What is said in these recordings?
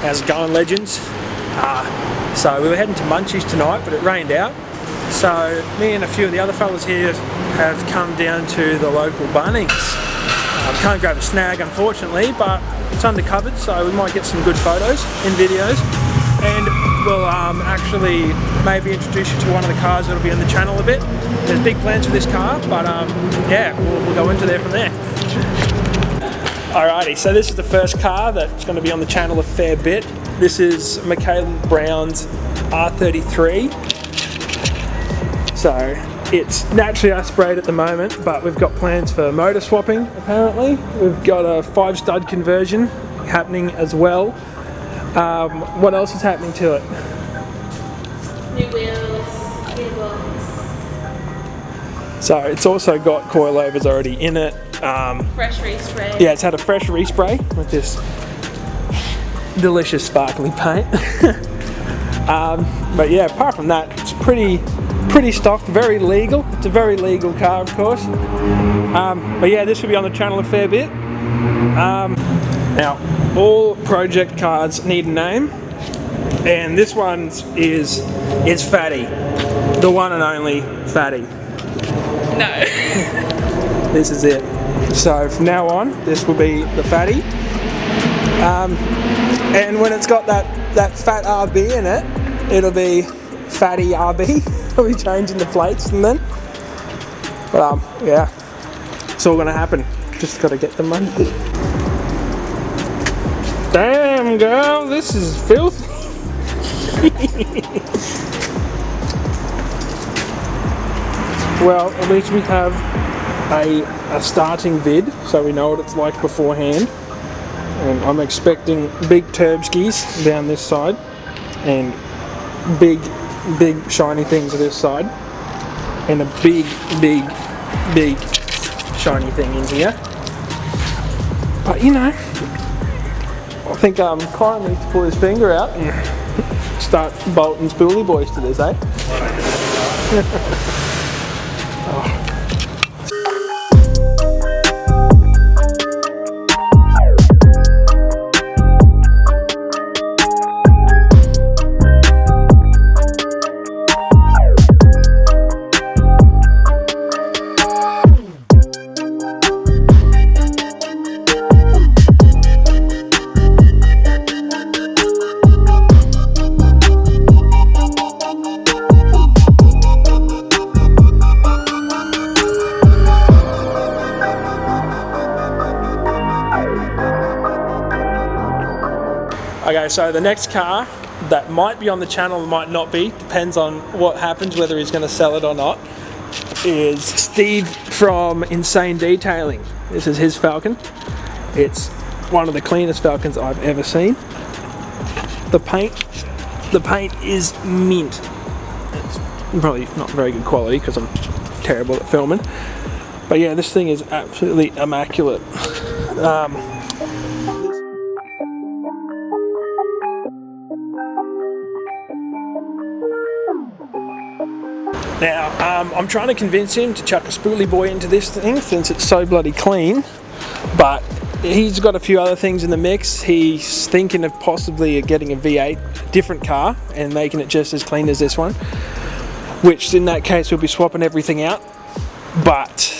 How's it going, legends? So we were heading to Munchies tonight, but it rained out. So me and a few of the other fellas here have come down to the local Bunnings. Can't grab a snag, unfortunately, but it's undercovered, so we might get some good photos and videos. And we'll actually maybe introduce you to one of the cars that'll be on the channel a bit. There's big plans for this car, but yeah, we'll go into there from there. Alrighty, so this is the first car that's going to be on the channel a fair bit. This is Michaela Brown's R33. So it's naturally aspirated at the moment, but we've got plans for motor swapping apparently. We've got a 5-stud conversion happening as well. What else is happening to it? New wheels, new blocks. So it's also got coilovers already in it. Fresh respray. Yeah, it's had a fresh respray with this delicious sparkly paint. But yeah, apart from that, it's pretty stock, very legal. It's a very legal car, of course. But yeah, this will be on the channel a fair bit. Now, all project cars need a name, and this one is Fatty, the one and only Fatty. No. This is it. So from now on, this will be the Fatty. And when it's got that fat RB in it, it'll be Fatty RB. I'll be changing the plates and then. But yeah, it's all gonna happen. Just gotta get the money. Damn, girl, this is filthy. Well, at least we have a starting vid, so we know what it's like beforehand. And I'm expecting big turbskis down this side and big shiny things to this side, and a big shiny thing in here. But you know, I think Kyron needs to pull his finger out and start bolting spoolie boys to this, eh? Okay, so the next car that might be on the channel, might not be, depends on what happens, whether he's going to sell it or not, is Steve from Insane Detailing. This is his Falcon. It's one of the cleanest Falcons I've ever seen. The paint is mint. It's probably not very good quality because I'm terrible at filming. But yeah, this thing is absolutely immaculate. Now, I'm trying to convince him to chuck a spoolie boy into this thing since it's so bloody clean, but he's got a few other things in the mix. He's thinking of possibly getting a V8, different car, and making it just as clean as this one, which in that case we'll be swapping everything out. But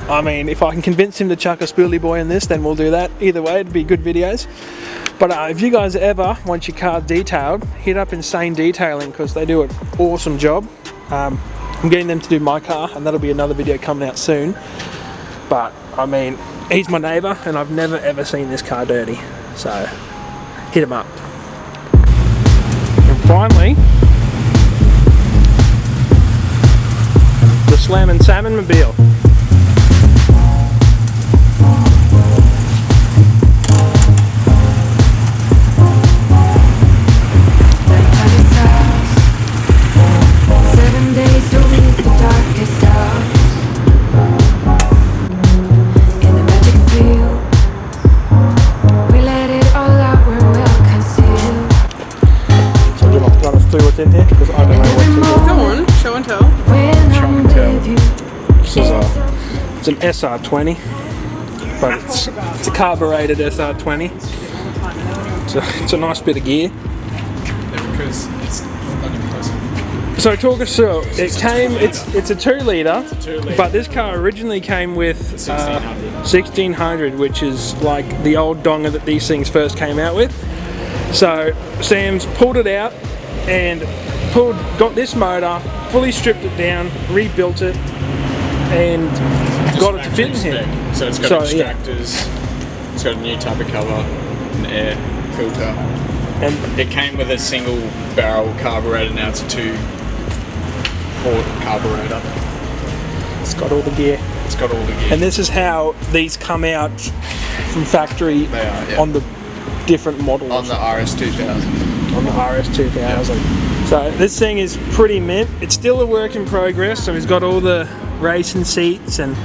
I mean, if I can convince him to chuck a spoolie boy in this, then we'll do that. Either way, it'd be good videos. But if you guys ever want your car detailed, hit up Insane Detailing because they do an awesome job. I'm getting them to do my car, and that'll be another video coming out soon. But I mean, he's my neighbour and I've never ever seen this car dirty, so hit him up. And finally, the Slammin' Salmon Mobile. In here because I don't know what to do. Go on, show and tell. Show and tell. This is it's an SR20. but it's a carbureted SR20. It's a nice bit of gear. Because it's So talk us through. It's a 2 litre, but this car originally came with 1600, which is like the old donger that these things first came out with. So Sam's pulled it out and got this motor, fully stripped it down, rebuilt it, and got it to fit in here. So it's got extractors, it's got a new type of cover, an air filter, and it came with a single barrel carburetor. Now it's a 2-port carburetor. It's got all the gear. It's got all the gear. And this is how these come out from factory. They are, yeah. On the different models. On the RS2000. On the RS2000. Yep. So this thing is pretty mint. It's still a work in progress. So he's got all the racing seats and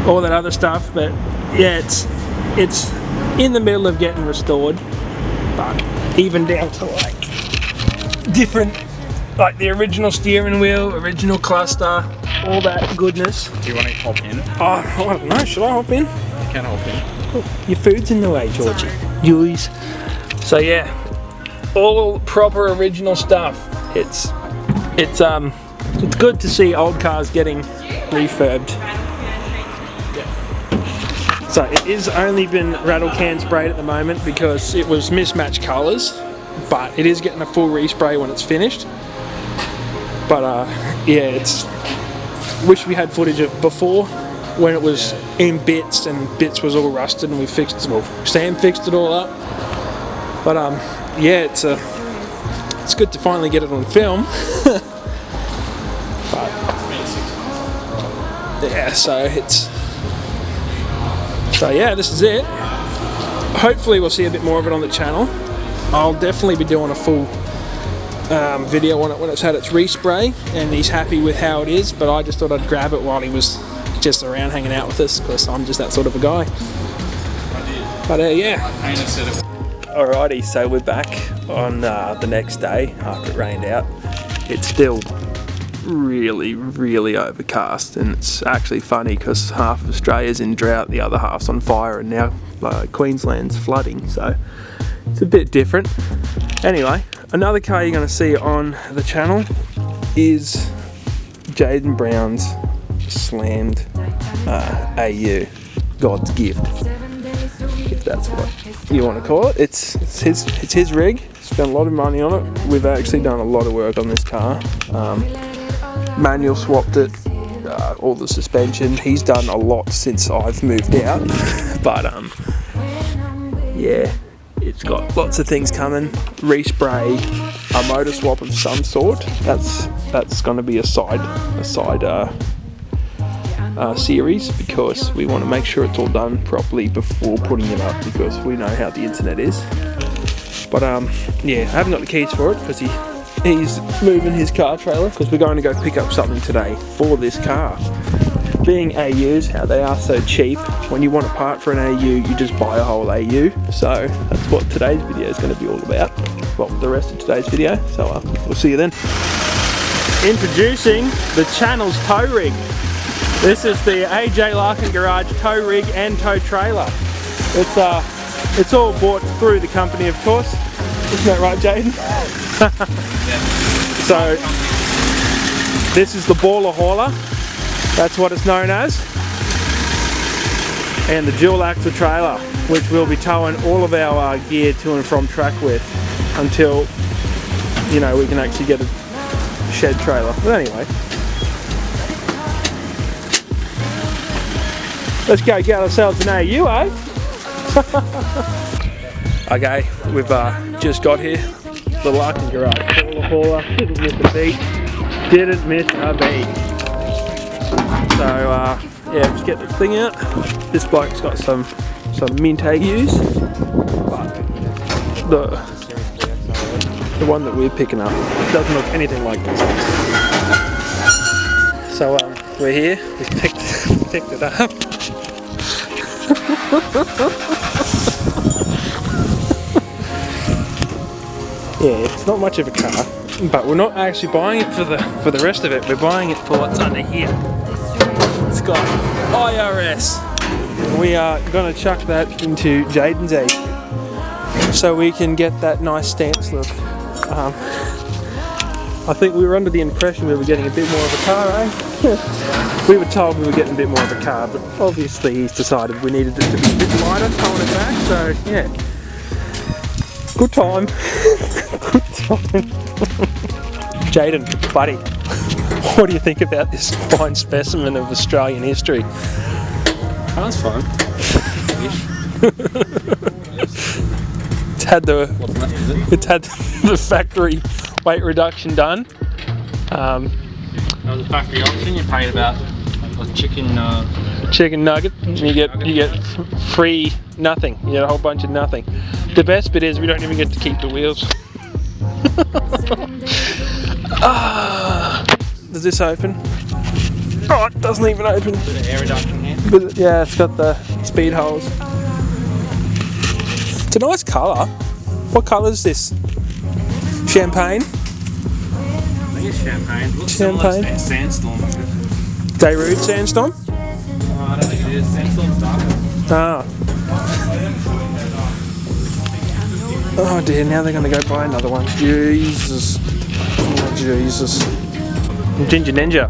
all that other stuff. But yeah, it's in the middle of getting restored. But even down to like different, like the original steering wheel, original cluster, all that goodness. Do you want to hop in? Oh, I don't know. Should I hop in? You can hop in. Oh, your food's in the way, Georgie. Julies. So yeah, all proper original stuff. It's good to see old cars getting refurbed. So it is only been rattle can sprayed at the moment because it was mismatched colours, but it is getting a full respray when it's finished. But yeah, wish we had footage of before when it was in bits and bits was all rusted and we fixed it. Well, Sam fixed it all up. But yeah, it's good to finally get it on film. But yeah, so yeah, this is it. Hopefully we'll see a bit more of it on the channel. I'll definitely be doing a full video on it when it's had its respray and he's happy with how it is, but I just thought I'd grab it while he was just around hanging out with us because I'm just that sort of a guy. But yeah. Alrighty, so we're back on the next day after it rained out. It's still really, really overcast, and it's actually funny because half of Australia's in drought, the other half's on fire, and now Queensland's flooding, so it's a bit different. Anyway, another car you're going to see on the channel is Jaden Brown's slammed AU, God's gift, if that's what you want to call it. It's his rig. Spent a lot of money on it. We've actually done a lot of work on this car. Manual swapped it, all the suspension. He's done a lot since I've moved out, but yeah, it's got lots of things coming. Respray, a motor swap of some sort. That's going to be a side series because we want to make sure it's all done properly before putting it up because we know how the internet is. But yeah, I haven't got the keys for it because he's moving his car trailer because we're going to go pick up something today for this car. Being AUs, how they are so cheap, when you want a part for an AU, you just buy a whole AU. So that's what today's video is going to be all about. Well, the rest of today's video. So we'll see you then. Introducing the channel's tow rig. This is the AJ Larkin Garage tow rig and tow trailer. It's all bought through the company, of course. Isn't that right, Jaden? So this is the baller hauler. That's what it's known as. And the dual axle trailer, which we'll be towing all of our gear to and from track with until, you know, we can actually get a shed trailer. But anyway, let's go get ourselves an AU, eh? Okay, we've just got here. The Larkin Garage baller hauler. Didn't miss a beat. Didn't miss a beat. So yeah, let's get this thing out. This bloke's got some mint AUs, but the one that we're picking up doesn't look anything like this. So we're here. We picked it up. Yeah, it's not much of a car, but we're not actually buying it for the rest of it. We're buying it for what's under here. It's got IRS we are going to chuck that into Jaden's egg so we can get that nice stance look. I think we were under the impression we were getting a bit more of a car, eh? We were told we were getting a bit more of a car, but obviously he's decided we needed it to be a bit lighter, towing it back, so yeah. Good time. Good time. Jaden, buddy, what do you think about this fine specimen of Australian history? That's fun. It's had the What's left of it? it's had the factory weight reduction done. That was a factory option. You paid about a Chicken nugget. You get free nothing. You get a whole bunch of nothing. The best bit is we don't even get to keep the wheels. Does this open? Oh, it doesn't even open. bit of air reduction here. But yeah, it's got the speed holes. It's a nice colour. What colour is this? Champagne? I think it's champagne. Looks Champagne. similar to Sandstorm. Darude Sandstorm? Oh, I don't think it is. Sandstorm's darker. Ah. Oh dear, now they're going to go buy another one. Jesus. Oh, Jesus. Ginger Ninja,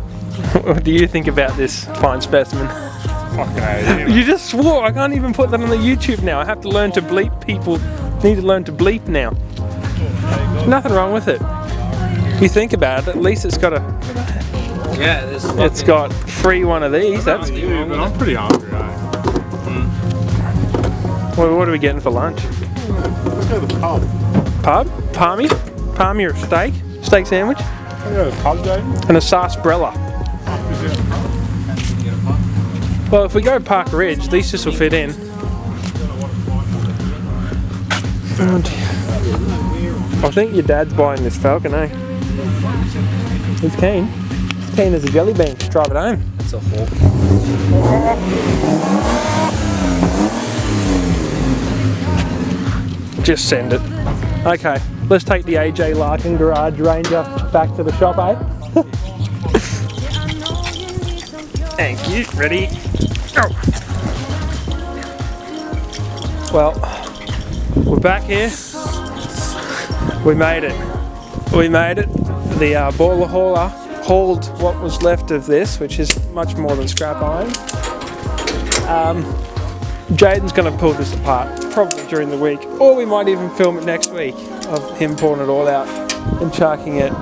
what do you think about this fine specimen? Fucking hell. You just swore. I can't even put that on the YouTube now. I have to learn to bleep people. Need to learn to bleep now. Nothing wrong with it. You think about it, at least it's got a... Yeah, this It's got free one of these. That's But I'm pretty hungry, eh? what are we getting for lunch? Let's go to the pub. Pub? Palmy or steak? Steak sandwich? Let's go to the pub, Jaden. And a sarsaparilla. Well, if we go Park Ridge, these just will fit in. Oh dear. I think your dad's buying this Falcon, eh? He's keen. He's keen as a jelly bean. Drive it home. That's a hawk. Just send it. Okay, let's take the AJ Larkin Garage Ranger back to the shop, eh? Thank you. Ready? Go. Well, we're back here. We made it. We made it. The baller hauler hauled what was left of this, which is much more than scrap iron. Jaden's going to pull this apart probably during the week, or we might even film it next week of him pulling it all out and chucking it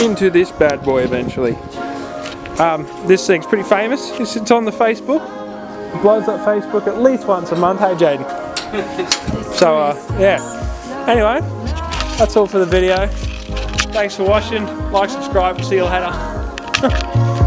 into this bad boy eventually. This thing's pretty famous. It's on the Facebook. It blows up Facebook at least once a month. Hey Jaden. So yeah. Anyway, that's all for the video. Thanks for watching. Like, subscribe, see you later.